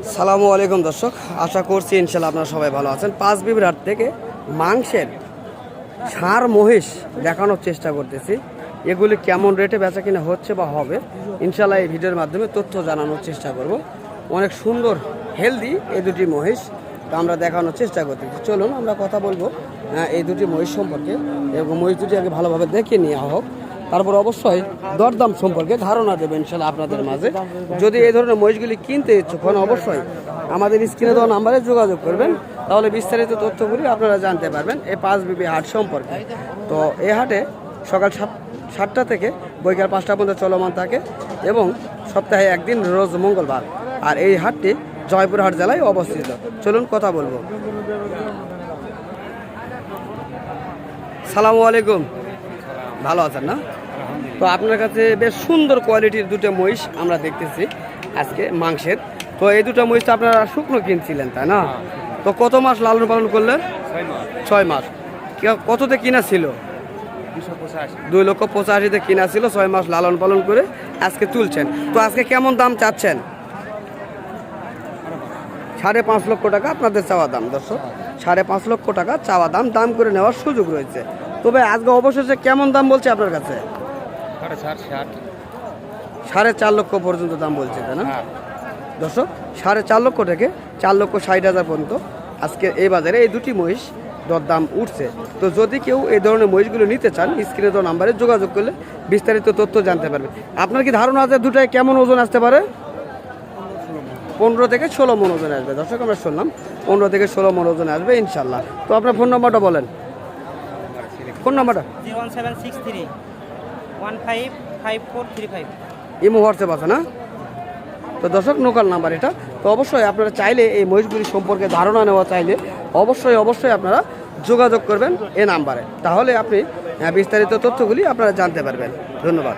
সালামু আলাইকুম দর্শক, আশা করছি ইনশাল্লাহ আপনারা সবাই ভালো আছেন। পাঁচ বিবির হাট থেকে মাংসের ষাঁড় মহিষ দেখানোর চেষ্টা করতেছি। এগুলি কেমন রেটে বেচা কিনা হচ্ছে বা হবে ইনশাল্লাহ এই ভিডিওর মাধ্যমে তথ্য জানানোর চেষ্টা করব। অনেক সুন্দর হেলদি এই দুটি মহিষ আমরা দেখানোর চেষ্টা করতেছি। চলুন আমরা কথা বলবো এই দুটি মহিষ সম্পর্কে এবং মহিষ দুটি আগে ভালোভাবে দেখে নেওয়া হোক, তারপর অবশ্যই দরদাম সম্পর্কে ধারণা দেবেন ইনশাল্লাহ আপনাদের মাঝে। যদি এই ধরনের মহিষগুলি কিনতে ইচ্ছুক হন অবশ্যই আমাদের স্ক্রিনে দেওয়া নাম্বারে যোগাযোগ করবেন, তাহলে বিস্তারিত তথ্যগুলি আপনারা জানতে পারবেন এই পাঁচ বিবি হাট সম্পর্কে। তো এই হাটে সকাল 7টা থেকে বৈকাল 5টা পর্যন্ত চলমান থাকে এবং সপ্তাহে একদিন রোজ মঙ্গলবার। আর এই হাটটি জয়পুরহাট জেলায় অবস্থিত। চলুন কথা বলবো। সালামু আলাইকুম, ভালো আছেন না? তো আপনার কাছে বেশ সুন্দর কোয়ালিটির দুটো মহিষ আমরা দেখতেছি আজকে মাংসের। তো এই দুটো মহিষ তো আপনারা শুকনো কিনছিলেন তাই না? তো কত মাস লালন পালন করলেন? 6 মাস। কততে কিনা ছিল? 2,85,000 কিনা ছিল। 6 মাস লালন পালন করে আজকে তুলছেন। তো আজকে কেমন দাম চাচ্ছেন? 5.5 লক্ষ টাকা আপনাদের চাওয়া দাম দর্শক। 5.5 লক্ষ টাকা চাওয়া দাম, দাম করে নেওয়ার সুযোগ রয়েছে। তবে আজকে অবশেষে কেমন দাম বলছে আপনার কাছে? 4.5 লক্ষ পর্যন্ত দাম বলছে তাই না দর্শক? 4.5 লক্ষ থেকে 4,60,000 পর্যন্ত আজকে এই বাজারে এই দুটি মহিষ দরদাম উঠছে। তো যদি কেউ এই ধরনের মহিষগুলো নিতে চান স্ক্রিনে দেওয়া নাম্বারে যোগাযোগ করলে বিস্তারিত তথ্য জানতে পারবে। আপনার কি ধারণা আছে দুটায় কেমন ওজন আসতে পারে? 15 থেকে 16 মণ ওজন আসবে দর্শক। আমরা শুনলাম 15 থেকে 16 মণ ওজন আসবে ইনশাল্লাহ। তো আপনার ফোন নাম্বারটা বলেন। ফোন নাম্বারটা 01763155435। ইমো হোয়াটসঅ্যাপ আছে না? তো দর্শক লোকাল নাম্বার এটা। তো অবশ্যই আপনারা চাইলে এই মহিষগুলি সম্পর্কে ধারণা নেওয়া চাইলে অবশ্যই আপনারা যোগাযোগ করবেন এই নাম্বারে, তাহলে আপনি বিস্তারিত তথ্যগুলি আপনারা জানতে পারবেন। ধন্যবাদ।